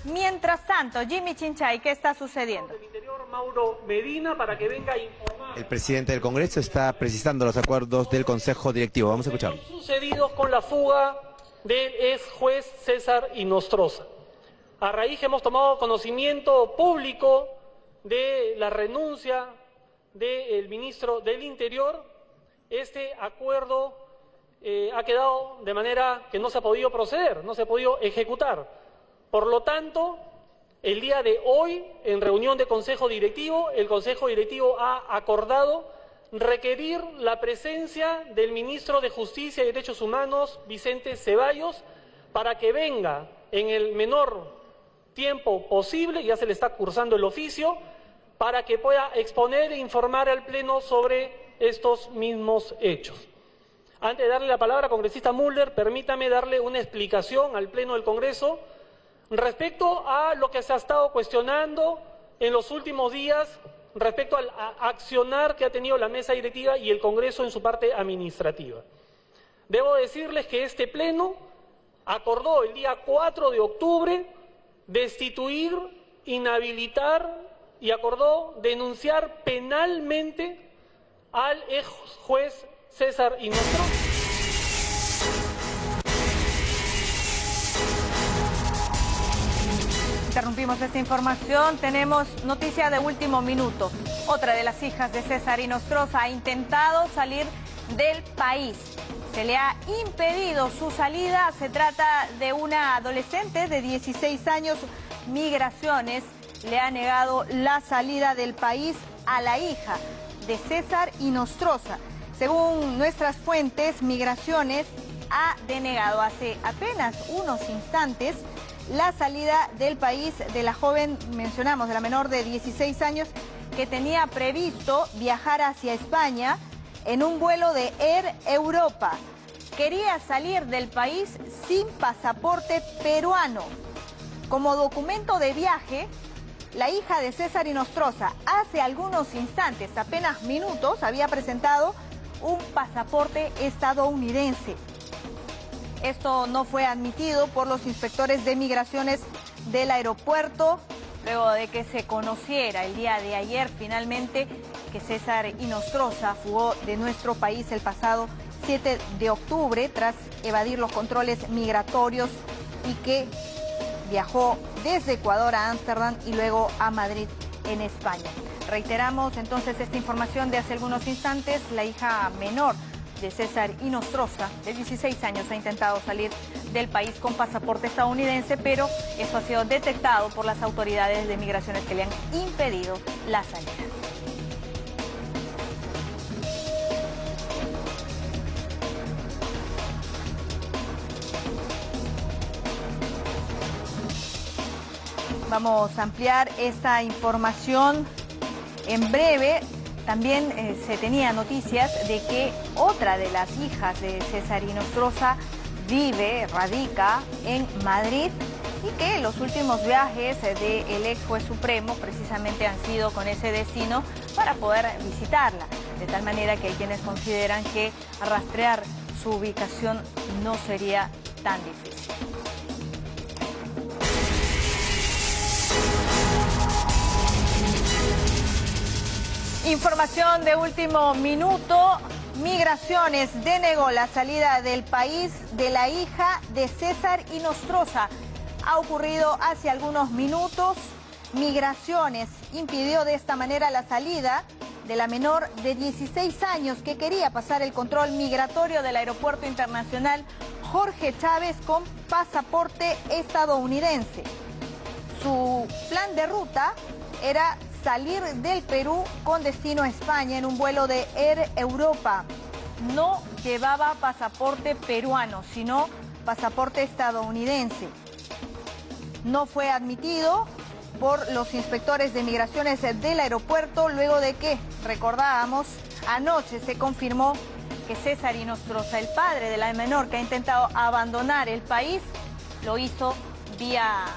Mientras tanto, Jimmy Chinchay, ¿qué está sucediendo? Del Interior, Mauro Medina, para que venga a informar. El presidente del Congreso está precisando los acuerdos del Consejo Directivo. Vamos a escucharlo. Sucedidos con la fuga del ex juez César Inostroza. A raíz que hemos tomado conocimiento público de la renuncia del ministro del Interior, este acuerdo ha quedado de manera que no se ha podido proceder, no se ha podido ejecutar. Por lo tanto, el día de hoy, en reunión de Consejo Directivo, el Consejo Directivo ha acordado requerir la presencia del ministro de Justicia y Derechos Humanos, Vicente Ceballos, para que venga en el menor tiempo posible, ya se le está cursando el oficio, para que pueda exponer e informar al Pleno sobre estos mismos hechos. Antes de darle la palabra al congresista Müller, permítame darle una explicación al Pleno del Congreso respecto a lo que se ha estado cuestionando en los últimos días respecto al accionar que ha tenido la mesa directiva y el Congreso en su parte administrativa. Debo decirles que este Pleno acordó el día 4 de octubre destituir, inhabilitar y acordó denunciar penalmente al ex juez César Inostroza. Interrumpimos esta información, tenemos noticia de último minuto. Otra de las hijas de César Inostroza ha intentado salir del país. Se le ha impedido su salida, se trata de una adolescente de 16 años. Migraciones le ha negado la salida del país a la hija de César Inostroza. Según nuestras fuentes, Migraciones ha denegado hace apenas unos instantes la salida del país de la joven, mencionamos, de la menor de 16 años, que tenía previsto viajar hacia España en un vuelo de Air Europa. Quería salir del país sin pasaporte peruano. Como documento de viaje, la hija de César Inostroza hace algunos instantes, apenas minutos, había presentado un pasaporte estadounidense. Esto no fue admitido por los inspectores de migraciones del aeropuerto, luego de que se conociera el día de ayer finalmente que César Inostroza fugó de nuestro país el pasado 7 de octubre tras evadir los controles migratorios y que viajó desde Ecuador a Ámsterdam y luego a Madrid en España. Reiteramos entonces esta información de hace algunos instantes. La hija menor de César Inostroza, de 16 años, ha intentado salir del país con pasaporte estadounidense, pero eso ha sido detectado por las autoridades de migraciones que le han impedido la salida. Vamos a ampliar esta información en breve. También se tenía noticias de que otra de las hijas de César Inostroza radica en Madrid y que los últimos viajes del ex juez supremo precisamente han sido con ese destino para poder visitarla. De tal manera que hay quienes consideran que rastrear su ubicación no sería tan difícil. Información de último minuto. Migraciones denegó la salida del país de la hija de César Inostroza. Ha ocurrido hace algunos minutos. Migraciones impidió de esta manera la salida de la menor de 16 años que quería pasar el control migratorio del Aeropuerto Internacional Jorge Chávez con pasaporte estadounidense. Su plan de ruta era salir del Perú con destino a España en un vuelo de Air Europa. No llevaba pasaporte peruano, sino pasaporte estadounidense. No fue admitido por los inspectores de migraciones del aeropuerto luego de que, recordábamos, anoche se confirmó que César Inostroza, el padre de la menor que ha intentado abandonar el país, lo hizo vía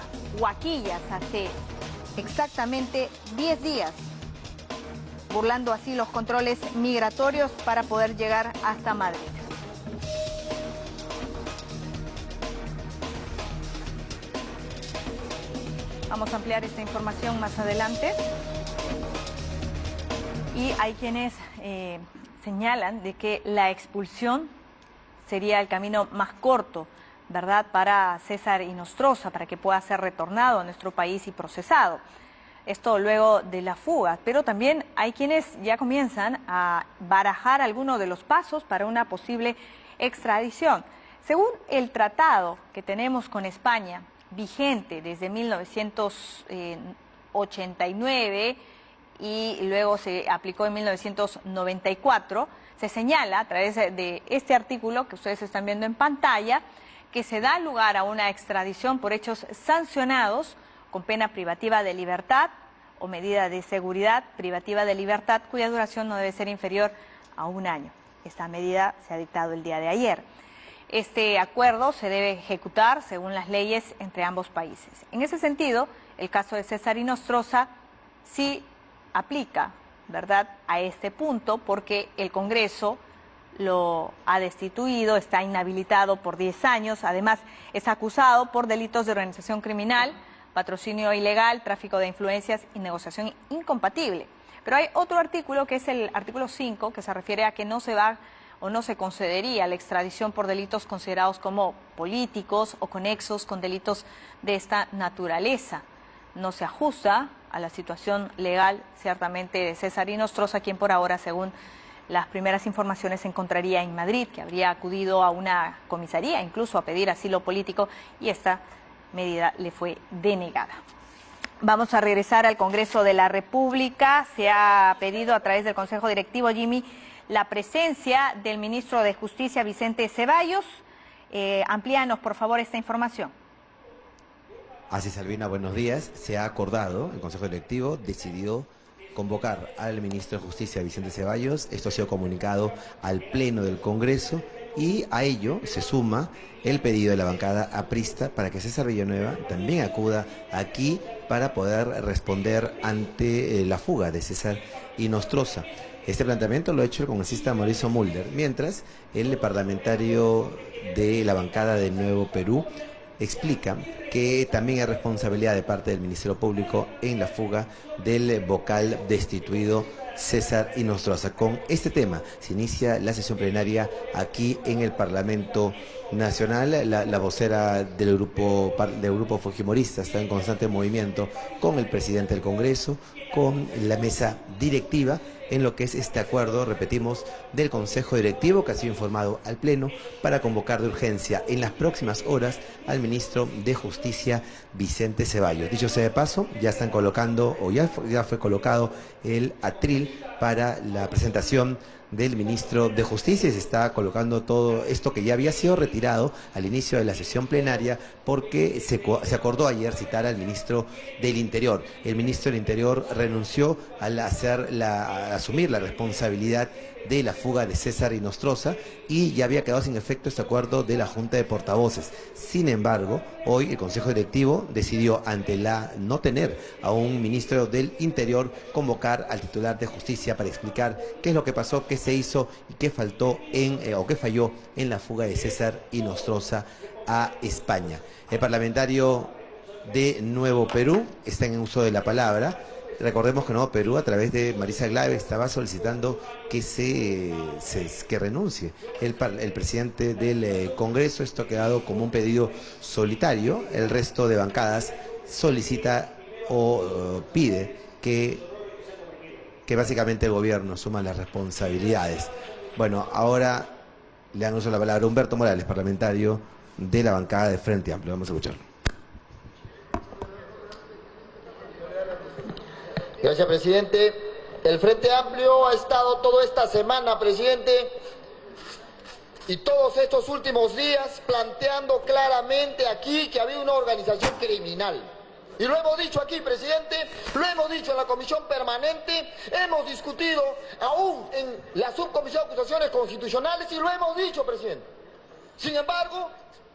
Huaquillas hace exactamente 10 días, burlando así los controles migratorios para poder llegar hasta Madrid. Vamos a ampliar esta información más adelante. Y hay quienes señalan de que la expulsión sería el camino más corto, ¿verdad?, para César Inostroza, para que pueda ser retornado a nuestro país y procesado. Esto luego de la fuga, pero también hay quienes ya comienzan a barajar algunos de los pasos para una posible extradición. Según el tratado que tenemos con España, vigente desde 1989 y luego se aplicó en 1994, se señala a través de este artículo que ustedes están viendo en pantalla que se da lugar a una extradición por hechos sancionados con pena privativa de libertad o medida de seguridad privativa de libertad cuya duración no debe ser inferior a 1 año. Esta medida se ha dictado el día de ayer. Este acuerdo se debe ejecutar según las leyes entre ambos países. En ese sentido, el caso de César Inostroza sí aplica, ¿verdad?, a este punto porque el Congreso lo ha destituido, está inhabilitado por 10 años, además es acusado por delitos de organización criminal, patrocinio ilegal, tráfico de influencias y negociación incompatible. Pero hay otro artículo que es el artículo 5 que se refiere a que no se va o no se concedería la extradición por delitos considerados como políticos o conexos con delitos de esta naturaleza. No se ajusta a la situación legal, ciertamente, de César Inostroza, quien por ahora, según las primeras informaciones, se encontraría en Madrid, que habría acudido a una comisaría, incluso a pedir asilo político, y esta medida le fue denegada. Vamos a regresar al Congreso de la República. Se ha pedido a través del Consejo Directivo, Jimmy, la presencia del ministro de Justicia, Vicente Ceballos. Amplíanos, por favor, esta información. Así, Albina, buenos días. Se ha acordado, el Consejo Directivo decidió convocar al ministro de Justicia, Vicente Ceballos. Esto ha sido comunicado al Pleno del Congreso y a ello se suma el pedido de la bancada aprista para que César Villanueva también acuda aquí para poder responder ante la fuga de César Inostroza. Este planteamiento lo ha hecho el congresista Mauricio Mulder, mientras el parlamentario de la bancada de Nuevo Perú explica que también hay responsabilidad de parte del Ministerio Público en la fuga del vocal destituido César Inostroza. Con este tema se inicia la sesión plenaria aquí en el Parlamento Nacional. La vocera del grupo fujimorista está en constante movimiento con el presidente del Congreso, con la mesa directiva, en lo que es este acuerdo, repetimos, del Consejo Directivo que ha sido informado al Pleno para convocar de urgencia en las próximas horas al ministro de Justicia, Vicente Ceballos. Dicho sea de paso, ya están colocando, o ya fue colocado el atril para la presentación del ministro de Justicia y se está colocando todo esto que ya había sido retirado al inicio de la sesión plenaria porque se acordó ayer citar al ministro del Interior. El ministro del Interior renunció al asumir la responsabilidad de la fuga de César Inostroza y ya había quedado sin efecto este acuerdo de la Junta de Portavoces. Sin embargo, hoy el Consejo Directivo decidió, ante la no tener a un ministro del Interior, convocar al titular de Justicia para explicar qué es lo que pasó, qué se hizo y qué faltó o qué falló en la fuga de César Inostroza a España. El parlamentario de Nuevo Perú está en uso de la palabra. Recordemos que Nuevo Perú, a través de Marisa Glave, estaba solicitando que que renuncie el presidente del Congreso. Esto ha quedado como un pedido solitario. El resto de bancadas solicita o pide que básicamente el gobierno asuma las responsabilidades. Bueno, ahora le dan uso de la palabra a Humberto Morales, parlamentario de la bancada de Frente Amplio. Vamos a escucharlo. Gracias, presidente. El Frente Amplio ha estado toda esta semana, presidente, y todos estos últimos días planteando claramente aquí que había una organización criminal. Y lo hemos dicho aquí, presidente, lo hemos dicho en la comisión permanente, hemos discutido aún en la subcomisión de acusaciones constitucionales y lo hemos dicho, presidente. Sin embargo,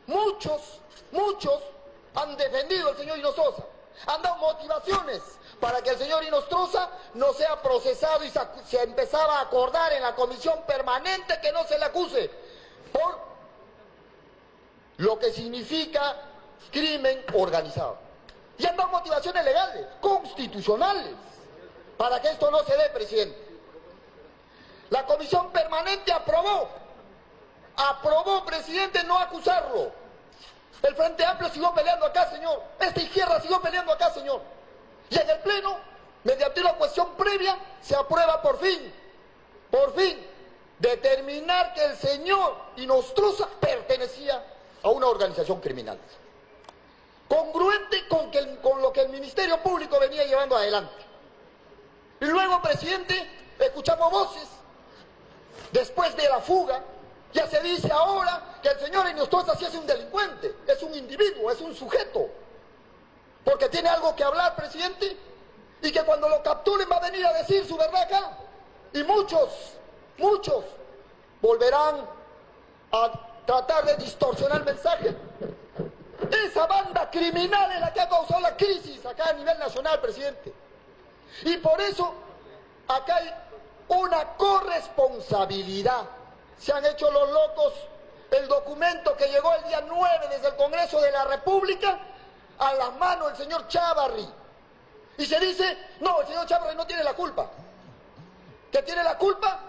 muchos han defendido al señor Inostroza, han dado motivaciones para que el señor Inostroza no sea procesado y se empezaba a acordar en la comisión permanente que no se le acuse por lo que significa crimen organizado. Y han dado motivaciones legales, constitucionales, para que esto no se dé, presidente. La comisión permanente aprobó, presidente, no acusarlo. El Frente Amplio siguió peleando acá, señor. Esta izquierda siguió peleando acá, señor. Y en el Pleno, mediante una cuestión previa, se aprueba por fin, determinar que el señor Inostroza pertenecía a una organización criminal. Congruente con lo que el Ministerio Público venía llevando adelante. Y luego, presidente, escuchamos voces. Después de la fuga, ya se dice ahora que el señor Inostroza sí es un delincuente, es un individuo, es un sujeto. Porque tiene algo que hablar, presidente, y que cuando lo capturen va a venir a decir su verdad acá. Y muchos volverán a tratar de distorsionar el mensaje. Esa banda criminal es la que ha causado la crisis acá a nivel nacional, presidente. Y por eso acá hay una corresponsabilidad. Se han hecho los locos. El documento que llegó el día 9 desde el Congreso de la República a las manos del señor Chávarri. Y se dice, no, el señor Chávarri no tiene la culpa. Que tiene la culpa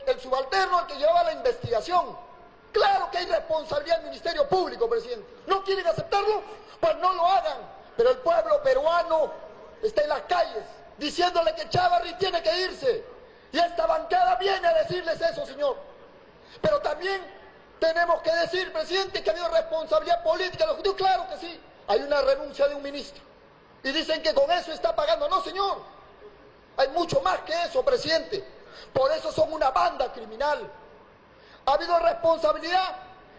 el subalterno, el que llevaba la investigación. Claro que hay responsabilidad del Ministerio Público, presidente. ¿No quieren aceptarlo? Pues no lo hagan. Pero el pueblo peruano está en las calles diciéndole que Chávarri tiene que irse. Y esta bancada viene a decirles eso, señor. Pero también tenemos que decir, presidente, que ha habido responsabilidad política. Claro que sí. Hay una renuncia de un ministro. Y dicen que con eso está pagando. No, señor. Hay mucho más que eso, presidente. Por eso son una banda criminal. Ha habido responsabilidad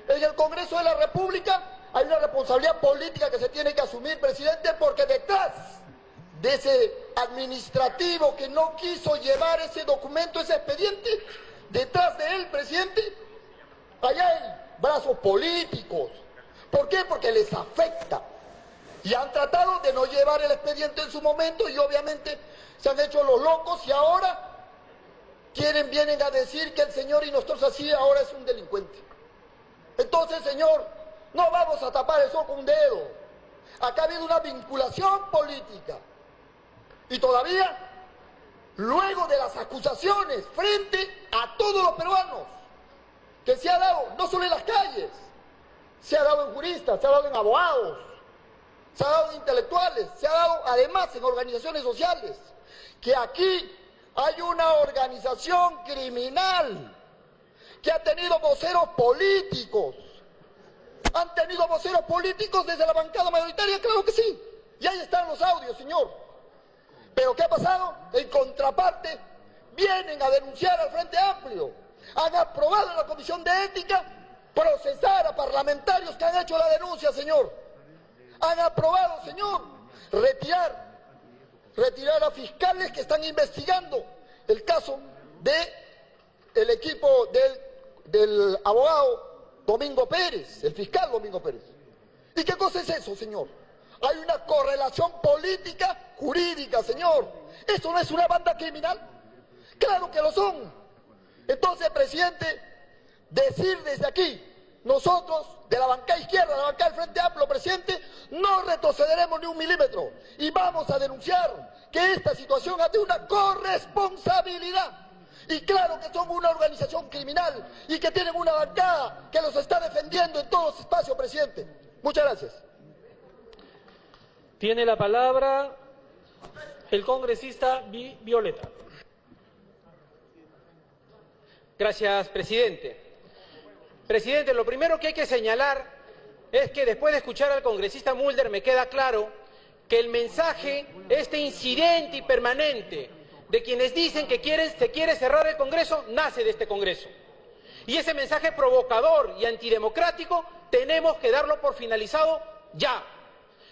en el Congreso de la República. Hay una responsabilidad política que se tiene que asumir, presidente, porque detrás de ese administrativo que no quiso llevar ese documento, ese expediente, detrás de él, presidente, allá hay brazos políticos. ¿Por qué? Porque les afecta. Y han tratado de no llevar el expediente en su momento y obviamente se han hecho los locos y ahora vienen a decir que el señor Inostroza sí ahora es un delincuente. Entonces, señor, no vamos a tapar el sol con un dedo. Acá ha habido una vinculación política. Y todavía, luego de las acusaciones frente a todos los peruanos, que se ha dado, no solo en las calles, se ha dado en juristas, se ha dado en abogados, se ha dado en intelectuales, se ha dado además en organizaciones sociales, que aquí hay una organización criminal que ha tenido voceros políticos. ¿Han tenido voceros políticos desde la bancada mayoritaria? Claro que sí. Y ahí están los audios, señor. Pero ¿qué ha pasado? En contraparte, vienen a denunciar al Frente Amplio. Han aprobado en la Comisión de Ética procesar a parlamentarios que han hecho la denuncia, señor. Han aprobado, señor, retirar a fiscales que están investigando el caso del equipo del abogado Domingo Pérez, el fiscal Domingo Pérez. ¿Y qué cosa es eso, señor? Hay una correlación política, jurídica, señor. ¿Esto no es una banda criminal? Claro que lo son. Entonces, presidente, decir desde aquí, nosotros, de la bancada izquierda, de la bancada del Frente Amplio, presidente, no retrocederemos ni un milímetro y vamos a denunciar que esta situación ha tenido una corresponsabilidad. Y claro que son una organización criminal y que tienen una bancada que los está defendiendo en todos los espacios, presidente. Muchas gracias. Tiene la palabra el congresista Violeta. Gracias, presidente. Presidente, lo primero que hay que señalar es que después de escuchar al congresista Mulder me queda claro que el mensaje, este incidente y permanente de quienes dicen que se quiere cerrar el Congreso, nace de este Congreso. Y ese mensaje provocador y antidemocrático tenemos que darlo por finalizado ya.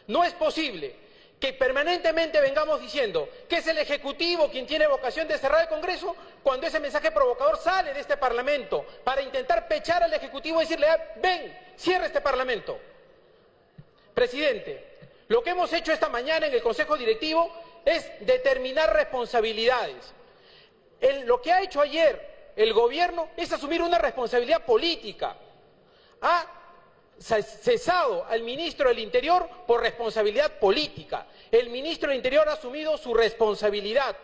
No es posible que permanentemente vengamos diciendo que es el Ejecutivo quien tiene vocación de cerrar el Congreso cuando ese mensaje provocador sale de este Parlamento para intentar pechar al Ejecutivo y decirle, ven, cierra este Parlamento. Presidente, lo que hemos hecho esta mañana en el Consejo Directivo es determinar responsabilidades. Lo que ha hecho ayer el Gobierno es asumir una responsabilidad política. Ha cesado al ministro del Interior por responsabilidad política. El ministro del Interior ha asumido su responsabilidad.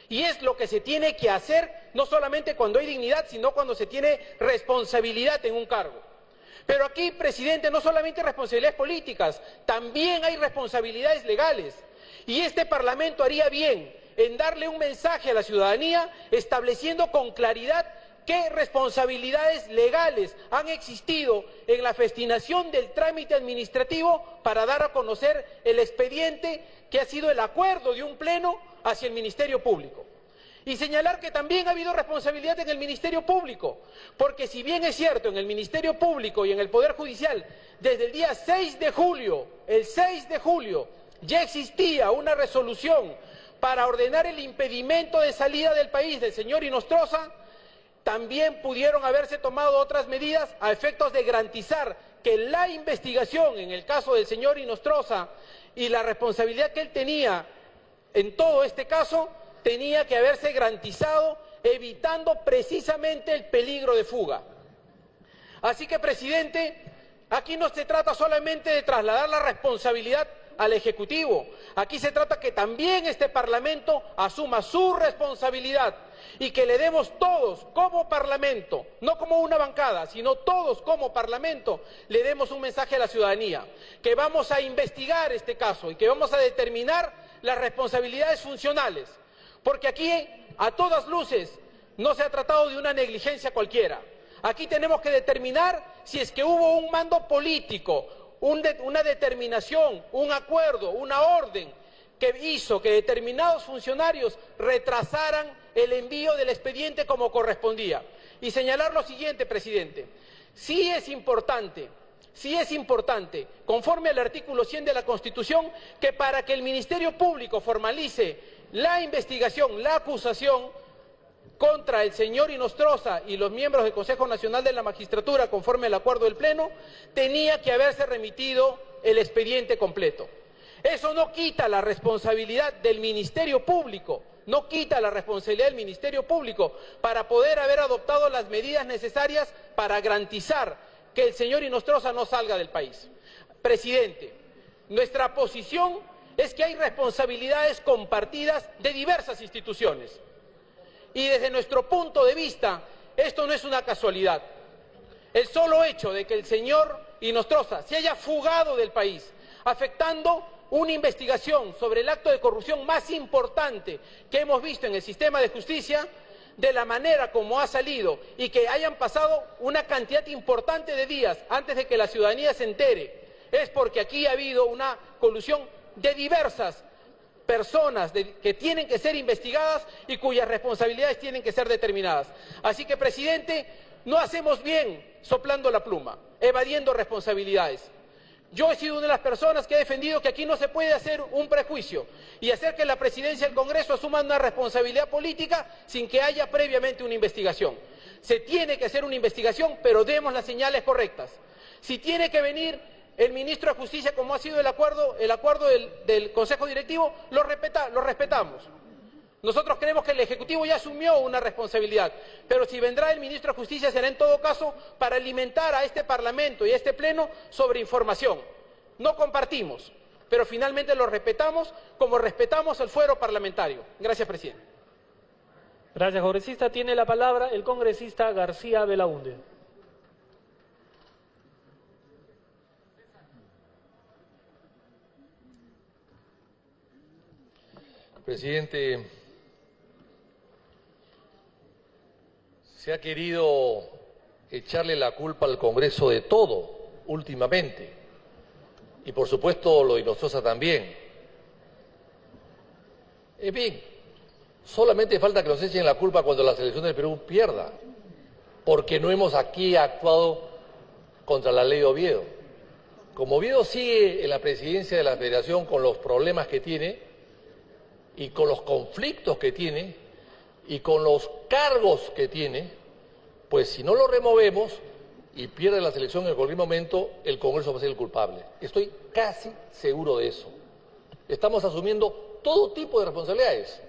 Y es lo que se tiene que hacer, no solamente cuando hay dignidad, sino cuando se tiene responsabilidad en un cargo. Pero aquí, presidente, no solamente hay responsabilidades políticas, también hay responsabilidades legales. Y este Parlamento haría bien en darle un mensaje a la ciudadanía, estableciendo con claridad qué responsabilidades legales han existido en la festinación del trámite administrativo para dar a conocer el expediente que ha sido el acuerdo de un pleno hacia el Ministerio Público. Y señalar que también ha habido responsabilidad en el Ministerio Público, porque si bien es cierto, en el Ministerio Público y en el Poder Judicial, desde el día 6 de julio, el 6 de julio, ya existía una resolución para ordenar el impedimento de salida del país del señor Inostroza, también pudieron haberse tomado otras medidas a efectos de garantizar que la investigación en el caso del señor Inostroza y la responsabilidad que él tenía en todo este caso tenía que haberse garantizado, evitando precisamente el peligro de fuga. Así que, presidente, aquí no se trata solamente de trasladar la responsabilidad al Ejecutivo, aquí se trata que también este Parlamento asuma su responsabilidad y que le demos todos como Parlamento, no como una bancada, sino todos como Parlamento, le demos un mensaje a la ciudadanía, que vamos a investigar este caso y que vamos a determinar las responsabilidades funcionales, porque aquí, a todas luces, no se ha tratado de una negligencia cualquiera. Aquí tenemos que determinar si es que hubo un mando político, una determinación, un acuerdo, una orden que hizo que determinados funcionarios retrasaran el envío del expediente como correspondía. Y señalar lo siguiente, presidente, sí es importante, conforme al artículo 100 de la Constitución, que para que el Ministerio Público formalice la investigación, la acusación contra el señor Inostroza y los miembros del Consejo Nacional de la Magistratura, conforme al acuerdo del Pleno, tenía que haberse remitido el expediente completo. Eso no quita la responsabilidad del Ministerio Público, para poder haber adoptado las medidas necesarias para garantizar que el señor Inostroza no salga del país. Presidente, nuestra posición es que hay responsabilidades compartidas de diversas instituciones. Y desde nuestro punto de vista, esto no es una casualidad. El solo hecho de que el señor Inostroza se haya fugado del país, afectando una investigación sobre el acto de corrupción más importante que hemos visto en el sistema de justicia, de la manera como ha salido y que hayan pasado una cantidad importante de días antes de que la ciudadanía se entere, es porque aquí ha habido una colusión de diversas personas que tienen que ser investigadas y cuyas responsabilidades tienen que ser determinadas. Así que, presidente, no hacemos bien soplando la pluma, evadiendo responsabilidades. Yo he sido una de las personas que ha defendido que aquí no se puede hacer un prejuicio y hacer que la presidencia del Congreso asuma una responsabilidad política sin que haya previamente una investigación. Se tiene que hacer una investigación, pero demos las señales correctas. Si tiene que venir el ministro de Justicia, como ha sido el acuerdo del Consejo Directivo, lo respetamos. Nosotros creemos que el Ejecutivo ya asumió una responsabilidad, pero si vendrá el ministro de Justicia será en todo caso para alimentar a este Parlamento y a este Pleno sobre información. No compartimos, pero finalmente lo respetamos como respetamos el fuero parlamentario. Gracias, presidente. Gracias, congresista. Tiene la palabra el congresista García Belaúnde. Presidente, se ha querido echarle la culpa al Congreso de todo últimamente, y por supuesto lo de Inostroza también. En fin, solamente falta que nos echen la culpa cuando la selección del Perú pierda, porque no hemos aquí actuado contra la ley de Oviedo. Como Oviedo sigue en la presidencia de la Federación con los problemas que tiene, y con los conflictos que tiene, y con los cargos que tiene, pues si no lo removemos y pierde la selección en cualquier momento, el Congreso va a ser el culpable. Estoy casi seguro de eso. Estamos asumiendo todo tipo de responsabilidades,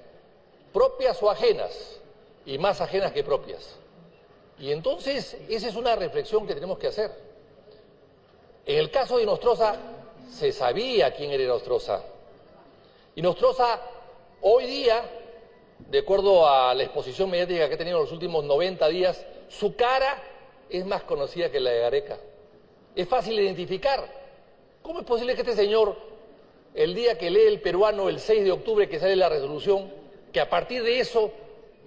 propias o ajenas, y más ajenas que propias. Y entonces, esa es una reflexión que tenemos que hacer. En el caso de Inostroza, se sabía quién era Inostroza. Inostroza, hoy día, de acuerdo a la exposición mediática que ha tenido en los últimos 90 días, su cara es más conocida que la de Gareca. Es fácil de identificar. ¿Cómo es posible que este señor, el día que lee El Peruano, el 6 de octubre que sale la resolución, que a partir de eso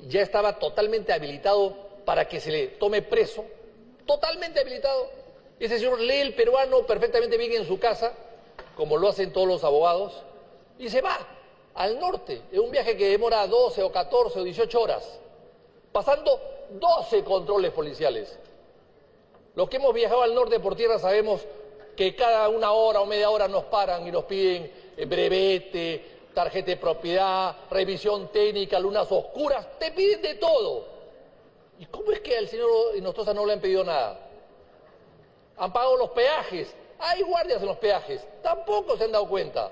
ya estaba totalmente habilitado para que se le tome preso, totalmente habilitado? Ese señor lee El Peruano perfectamente bien en su casa, como lo hacen todos los abogados, y se va al norte, en un viaje que demora 12 o 14 o 18 horas, pasando 12 controles policiales. Los que hemos viajado al norte por tierra sabemos que cada una hora o media hora nos paran y nos piden brevete, tarjeta de propiedad, revisión técnica, lunas oscuras, te piden de todo. ¿Y cómo es que al señor Inostroza no le han pedido nada? Han pagado los peajes, hay guardias en los peajes, tampoco se han dado cuenta.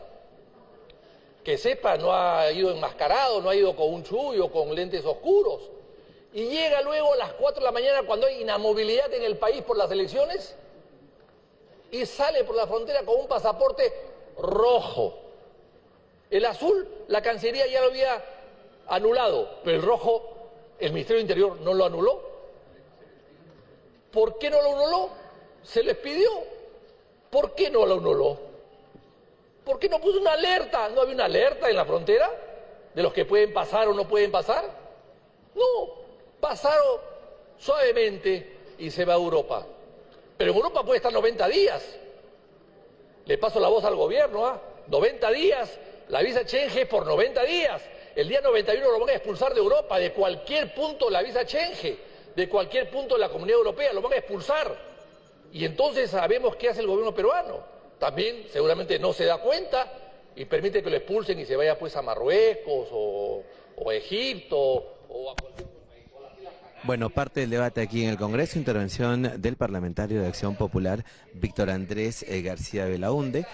Que sepa, no ha ido enmascarado, no ha ido con un chullo, con lentes oscuros. Y llega luego a las 4 de la mañana cuando hay inamovilidad en el país por las elecciones y sale por la frontera con un pasaporte rojo. El azul, la Cancillería ya lo había anulado, pero el rojo, el Ministerio del Interior no lo anuló. ¿Por qué no lo anuló? Se les pidió. ¿Por qué no lo anuló? ¿Por qué no puso una alerta? ¿No había una alerta en la frontera de los que pueden pasar o no pueden pasar? No, pasaron suavemente y se va a Europa. Pero en Europa puede estar 90 días. Le paso la voz al gobierno, ¿ah? 90 días, la visa Schengen por 90 días. El día 91 lo van a expulsar de Europa, de cualquier punto de la visa Schengen, de cualquier punto de la Comunidad Europea, lo van a expulsar. Y entonces sabemos qué hace el gobierno peruano. También seguramente no se da cuenta y permite que lo expulsen y se vaya pues a Marruecos o a Egipto o a cualquier otro país. Bueno, parte del debate aquí en el Congreso, intervención del parlamentario de Acción Popular, Víctor Andrés García Belaunde.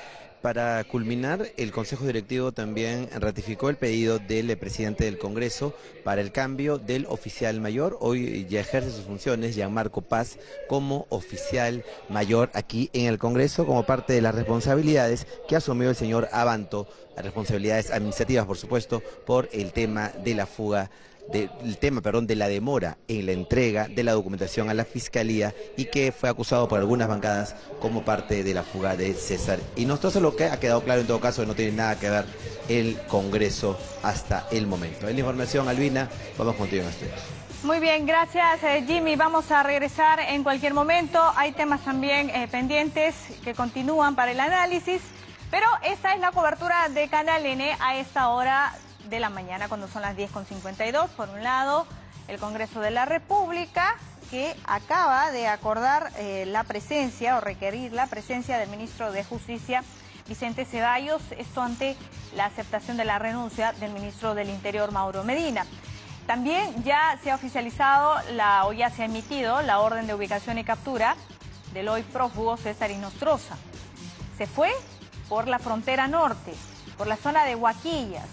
Para culminar, el Consejo Directivo también ratificó el pedido del presidente del Congreso para el cambio del oficial mayor. Hoy ya ejerce sus funciones Gianmarco Paz como oficial mayor aquí en el Congreso, como parte de las responsabilidades que asumió el señor Abanto, las responsabilidades administrativas, por supuesto, por el tema de la fuga, de la demora en la entrega de la documentación a la Fiscalía y que fue acusado por algunas bancadas como parte de la fuga de César Inostroza, lo que ha quedado claro en todo caso que no tiene nada que ver el Congreso hasta el momento. En la información, Albina, vamos contigo en estudios. Muy bien, gracias Jimmy. Vamos a regresar en cualquier momento. Hay temas también pendientes que continúan para el análisis, pero esta es la cobertura de Canal N a esta hora de la mañana, cuando son las 10:52. Por un lado, el Congreso de la República, que acaba de acordar la presencia o requerir la presencia del ministro de Justicia, Vicente Ceballos, esto ante la aceptación de la renuncia del ministro del Interior, Mauro Medina. También ya se ha oficializado o ya se ha emitido la orden de ubicación y captura del hoy prófugo César Inostroza. Se fue por la frontera norte, por la zona de Huaquillas.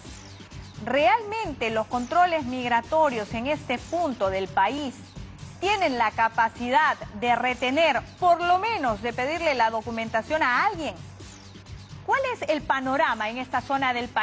¿Realmente los controles migratorios en este punto del país tienen la capacidad de retener, por lo menos de pedirle la documentación a alguien? ¿Cuál es el panorama en esta zona del país?